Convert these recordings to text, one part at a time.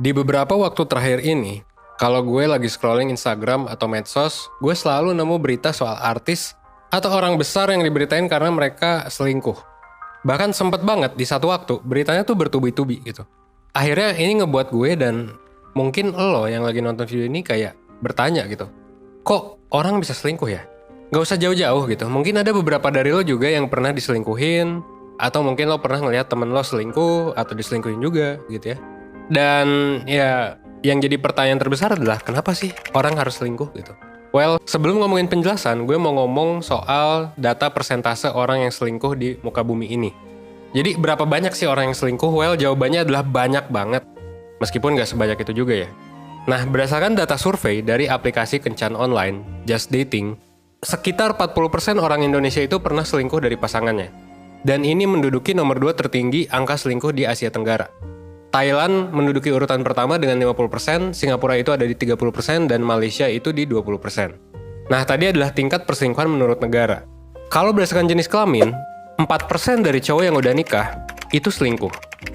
Di beberapa waktu terakhir ini, kalau gue lagi scrolling Instagram atau medsos, gue selalu nemu berita soal artis atau orang besar yang diberitain karena mereka selingkuh. Bahkan sempet banget di satu waktu, beritanya tuh bertubi-tubi gitu. Akhirnya ini ngebuat gue dan mungkin lo yang lagi nonton video ini kayak bertanya gitu. Kok orang bisa selingkuh ya? Gak usah jauh-jauh gitu. Mungkin ada beberapa dari lo juga yang pernah diselingkuhin, atau mungkin lo pernah ngeliat temen lo selingkuh atau diselingkuhin juga gitu ya. Dan ya yang jadi pertanyaan terbesar adalah kenapa sih orang harus selingkuh gitu. Well, sebelum ngomongin penjelasan, gue mau ngomong soal data persentase orang yang selingkuh di muka bumi ini. Jadi berapa banyak sih orang yang selingkuh? Well, jawabannya adalah banyak banget. Meskipun gak sebanyak itu juga ya. Nah, berdasarkan data survei dari aplikasi kencan online, Just Dating, sekitar 40% orang Indonesia itu pernah selingkuh dari pasangannya. Dan ini menduduki nomor 2 tertinggi angka selingkuh di Asia Tenggara. Thailand menduduki urutan pertama dengan 50%, Singapura itu ada di 30%, dan Malaysia itu di 20%. Nah, tadi adalah tingkat perselingkuhan menurut negara. Kalau berdasarkan jenis kelamin, 4% dari cowok yang udah nikah, itu selingkuh.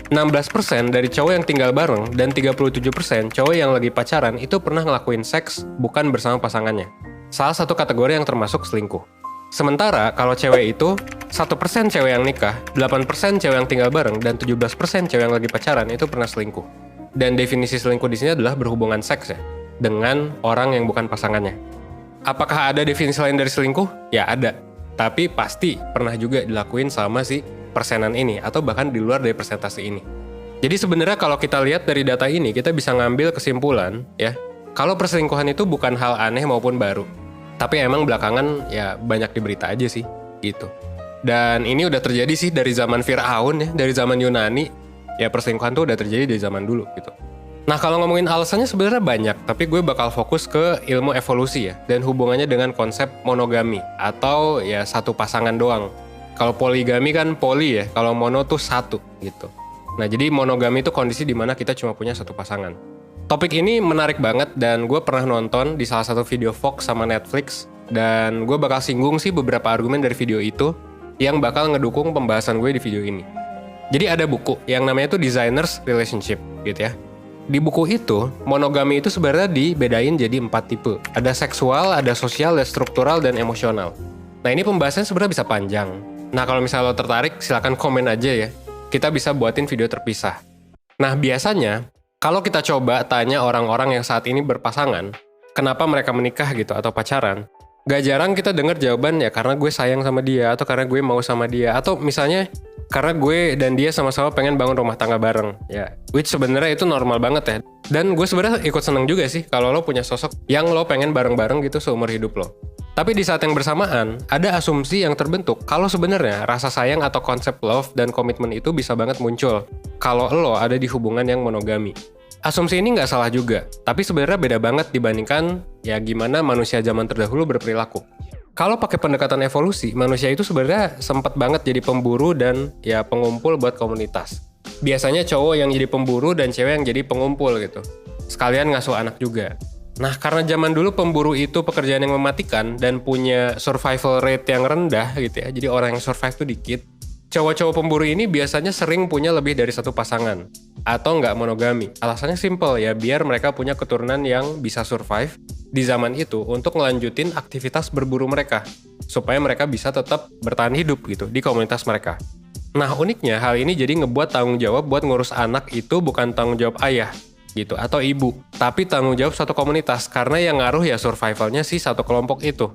16% dari cowok yang tinggal bareng, dan 37% cowok yang lagi pacaran itu pernah ngelakuin seks bukan bersama pasangannya. Salah satu kategori yang termasuk selingkuh. Sementara kalau cewek itu 1% cewek yang nikah, 8% cewek yang tinggal bareng, dan 17% cewek yang lagi pacaran itu pernah selingkuh. Dan definisi selingkuh di sini adalah berhubungan seks ya, dengan orang yang bukan pasangannya. Apakah ada definisi lain dari selingkuh? Ya ada. Tapi pasti pernah juga dilakuin sama si persenan ini, atau bahkan di luar dari persentase ini. Jadi sebenarnya kalau kita lihat dari data ini, kita bisa ngambil kesimpulan ya, kalau perselingkuhan itu bukan hal aneh maupun baru. Tapi emang belakangan ya banyak di berita aja sih, gitu. Dan ini udah terjadi sih dari zaman Fir'aun ya, dari zaman Yunani. Ya perselingkuhan tuh udah terjadi dari zaman dulu gitu. Nah kalau ngomongin alasannya sebenarnya banyak, tapi gue bakal fokus ke ilmu evolusi ya, dan hubungannya dengan konsep monogami, atau ya satu pasangan doang. Kalau poligami kan poli ya, kalau mono tuh satu gitu. Nah jadi monogami itu kondisi di mana kita cuma punya satu pasangan. Topik ini menarik banget dan gue pernah nonton di salah satu video Fox sama Netflix, dan gue bakal singgung sih beberapa argumen dari video itu yang bakal ngedukung pembahasan gue di video ini. Jadi ada buku yang namanya itu Designer's Relationship gitu ya. Di buku itu, monogami itu sebenarnya dibedain jadi 4 tipe. Ada seksual, ada sosial, ada struktural, dan emosional. Nah ini pembahasannya sebenarnya bisa panjang. Nah kalau misalnya lo tertarik, silakan komen aja ya. Kita bisa buatin video terpisah. Nah biasanya, kalau kita coba tanya orang-orang yang saat ini berpasangan, kenapa mereka menikah gitu atau pacaran, gak jarang kita dengar jawaban ya karena gue sayang sama dia, atau karena gue mau sama dia, atau misalnya karena gue dan dia sama-sama pengen bangun rumah tangga bareng. Ya, which sebenarnya itu normal banget ya. Dan gue sebenarnya ikut seneng juga sih kalau lo punya sosok yang lo pengen bareng-bareng gitu seumur hidup lo. Tapi di saat yang bersamaan, ada asumsi yang terbentuk kalau sebenarnya rasa sayang atau konsep love dan komitmen itu bisa banget muncul kalau lo ada di hubungan yang monogami. Asumsi ini nggak salah juga, tapi sebenarnya beda banget dibandingkan ya gimana manusia zaman terdahulu berperilaku. Kalau pakai pendekatan evolusi, manusia itu sebenarnya sempat banget jadi pemburu dan ya pengumpul buat komunitas. Biasanya cowok yang jadi pemburu dan cewek yang jadi pengumpul gitu. Sekalian ngasuh anak juga. Nah, karena zaman dulu pemburu itu pekerjaan yang mematikan dan punya survival rate yang rendah gitu ya, jadi orang yang survive tuh dikit, cowok-cowok pemburu ini biasanya sering punya lebih dari satu pasangan, atau nggak monogami. Alasannya simple ya, biar mereka punya keturunan yang bisa survive di zaman itu untuk ngelanjutin aktivitas berburu mereka, supaya mereka bisa tetap bertahan hidup gitu di komunitas mereka. Nah, uniknya hal ini jadi ngebuat tanggung jawab buat ngurus anak itu bukan tanggung jawab ayah, gitu, atau ibu, tapi tanggung jawab satu komunitas, karena yang ngaruh ya survivalnya si satu kelompok itu.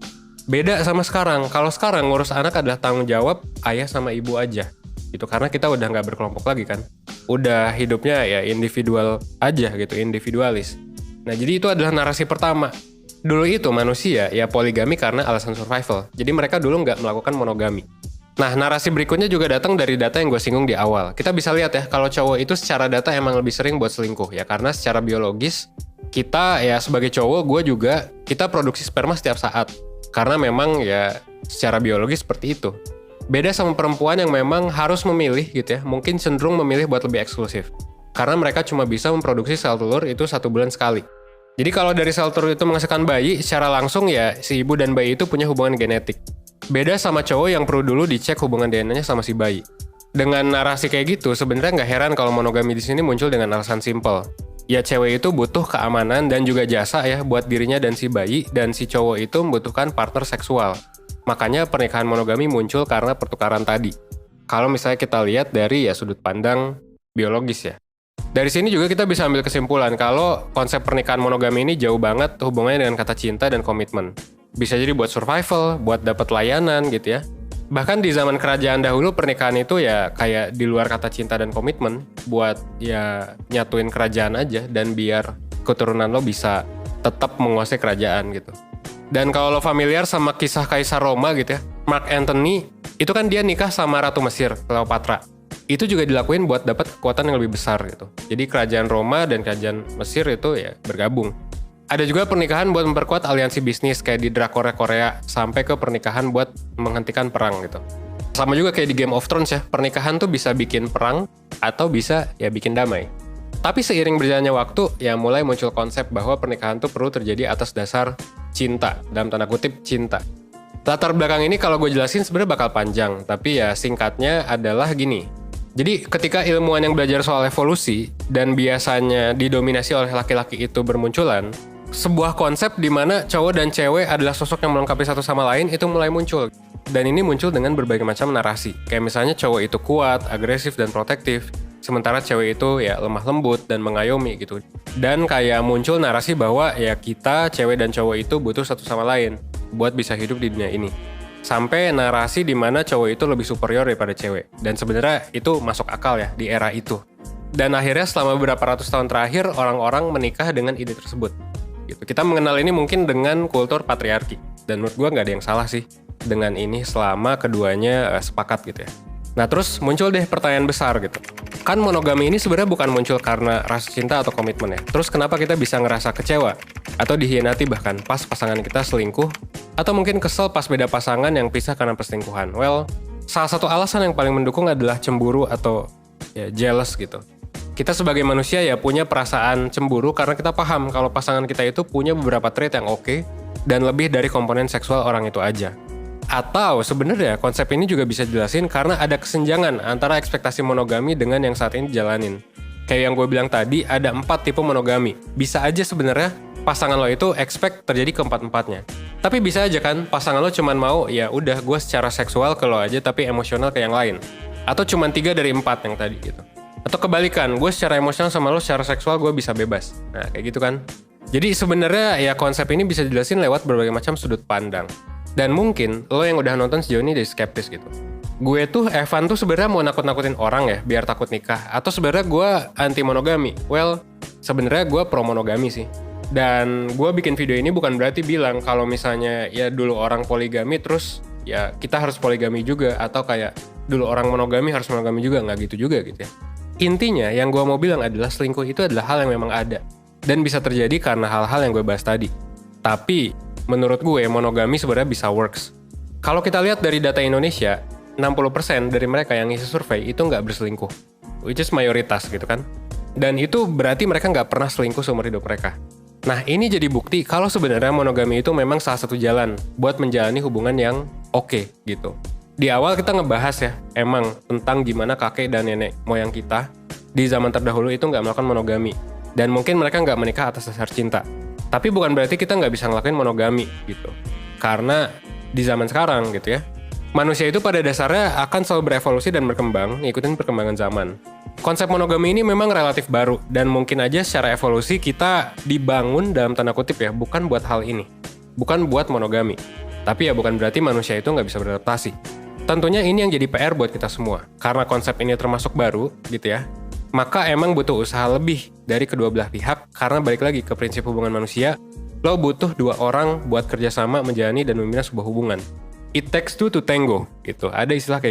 Beda sama sekarang, kalau sekarang ngurus anak adalah tanggung jawab ayah sama ibu aja, gitu, karena kita udah nggak berkelompok lagi kan, udah hidupnya ya individual aja gitu, individualis. Nah jadi itu adalah narasi pertama. Dulu itu manusia ya poligami karena alasan survival, jadi mereka dulu nggak melakukan monogami. Nah, narasi berikutnya juga datang dari data yang gue singgung di awal. Kita bisa lihat ya, kalau cowok itu secara data emang lebih sering buat selingkuh ya, karena secara biologis, kita ya sebagai cowok, gue juga, kita produksi sperma setiap saat. Karena memang ya secara biologis seperti itu. Beda sama perempuan yang memang harus memilih gitu ya, mungkin cenderung memilih buat lebih eksklusif. Karena mereka cuma bisa memproduksi sel telur itu 1 bulan sekali. Jadi kalau dari sel telur itu menghasilkan bayi, secara langsung ya si ibu dan bayi itu punya hubungan genetik. Beda sama cowok yang perlu dulu dicek hubungan DNA-nya sama si bayi. Dengan narasi kayak gitu, sebenarnya nggak heran kalau monogami di sini muncul dengan alasan simple. Ya cewek itu butuh keamanan dan juga jasa ya buat dirinya dan si bayi, dan si cowok itu membutuhkan partner seksual. Makanya pernikahan monogami muncul karena pertukaran tadi. Kalau misalnya kita lihat dari ya sudut pandang biologis ya. Dari sini juga kita bisa ambil kesimpulan kalau konsep pernikahan monogami ini jauh banget hubungannya dengan kata cinta dan komitmen. Bisa jadi buat survival, buat dapat layanan gitu ya. Bahkan di zaman kerajaan dahulu pernikahan itu ya kayak di luar kata cinta dan komitmen, buat ya nyatuin kerajaan aja dan biar keturunan lo bisa tetap menguasai kerajaan gitu. Dan kalau lo familiar sama kisah Kaisar Roma gitu ya, Mark Antony itu kan dia nikah sama Ratu Mesir, Cleopatra. Itu juga dilakuin buat dapat kekuatan yang lebih besar gitu. Jadi kerajaan Roma dan kerajaan Mesir itu ya bergabung. Ada juga pernikahan buat memperkuat aliansi bisnis kayak di drakor Korea, sampai ke pernikahan buat menghentikan perang gitu. Sama juga kayak di Game of Thrones ya, pernikahan tuh bisa bikin perang atau bisa ya bikin damai. Tapi seiring berjalannya waktu ya mulai muncul konsep bahwa pernikahan tuh perlu terjadi atas dasar cinta, dalam tanda kutip cinta. Latar belakang ini kalau gue jelasin sebenarnya bakal panjang, tapi ya singkatnya adalah gini. Jadi ketika ilmuwan yang belajar soal evolusi dan biasanya didominasi oleh laki-laki itu bermunculan, sebuah konsep di mana cowok dan cewek adalah sosok yang melengkapi satu sama lain itu mulai muncul. Dan ini muncul dengan berbagai macam narasi. Kayak misalnya cowok itu kuat, agresif, dan protektif. Sementara cewek itu ya lemah lembut dan mengayomi gitu. Dan kayak muncul narasi bahwa ya kita, cewek dan cowok itu butuh satu sama lain buat bisa hidup di dunia ini. Sampai narasi di mana cowok itu lebih superior daripada cewek. Dan sebenarnya itu masuk akal ya di era itu. Dan akhirnya selama beberapa ratus tahun terakhir orang-orang menikah dengan ide tersebut. Gitu. Kita mengenal ini mungkin dengan kultur patriarki. Dan menurut gue nggak ada yang salah sih dengan ini selama keduanya sepakat gitu ya. Nah terus muncul deh pertanyaan besar gitu. Kan monogami ini sebenarnya bukan muncul karena rasa cinta atau komitmen ya. Terus kenapa kita bisa ngerasa kecewa atau dihianati bahkan pas pasangan kita selingkuh, atau mungkin kesel pas beda pasangan yang pisah karena perselingkuhan? Well, salah satu alasan yang paling mendukung adalah cemburu atau ya jealous gitu. Kita sebagai manusia ya punya perasaan cemburu karena kita paham kalau pasangan kita itu punya beberapa trait yang oke dan lebih dari komponen seksual orang itu aja. Atau sebenarnya konsep ini juga bisa dijelasin karena ada kesenjangan antara ekspektasi monogami dengan yang saat ini dijalanin. Kayak yang gue bilang tadi, ada 4 tipe monogami. Bisa aja sebenarnya pasangan lo itu expect terjadi keempat-empatnya. Tapi bisa aja kan pasangan lo cuman mau ya udah gue secara seksual ke lo aja tapi emosional ke yang lain. Atau cuman 3 dari 4 yang tadi gitu. Atau kebalikan, gue secara emosional sama lo, secara seksual gue bisa bebas. Nah, kayak gitu kan. Jadi sebenarnya ya konsep ini bisa dijelasin lewat berbagai macam sudut pandang. Dan mungkin lo yang udah nonton sejauh ini jadi skeptis gitu. Gue tuh Evan tuh sebenarnya mau nakut-nakutin orang ya biar takut nikah. Atau sebenarnya gue anti monogami. Well, sebenarnya gue pro monogami sih. Dan gue bikin video ini bukan berarti bilang kalau misalnya ya dulu orang poligami terus ya kita harus poligami juga. Atau kayak dulu orang monogami harus monogami juga. Nggak gitu juga gitu ya. Intinya yang gue mau bilang adalah selingkuh itu adalah hal yang memang ada. Dan bisa terjadi karena hal-hal yang gue bahas tadi. Tapi menurut gue monogami sebenarnya bisa works. Kalau kita lihat dari data Indonesia, 60% dari mereka yang ngisi survei itu nggak berselingkuh. Which is mayoritas gitu kan. Dan itu berarti mereka nggak pernah selingkuh seumur hidup mereka. Nah ini jadi bukti kalau sebenarnya monogami itu memang salah satu jalan buat menjalani hubungan yang oke gitu. Di awal kita ngebahas ya, emang tentang gimana kakek dan nenek moyang kita di zaman terdahulu itu nggak melakukan monogami. Dan mungkin mereka nggak menikah atas dasar cinta. Tapi bukan berarti kita nggak bisa ngelakuin monogami gitu. Karena di zaman sekarang gitu ya, manusia itu pada dasarnya akan selalu berevolusi dan berkembang, ngikutin perkembangan zaman. Konsep monogami ini memang relatif baru, dan mungkin aja secara evolusi kita dibangun dalam tanda kutip ya, bukan buat hal ini. Bukan buat monogami. Tapi ya bukan berarti manusia itu nggak bisa beradaptasi. Tentunya ini yang jadi PR buat kita semua. Karena konsep ini termasuk baru gitu ya, maka emang butuh usaha lebih dari kedua belah pihak, karena balik lagi ke prinsip hubungan manusia, lo butuh 2 orang buat kerjasama menjalani dan membina sebuah hubungan. It takes two to tango, gitu. Ada istilah kayak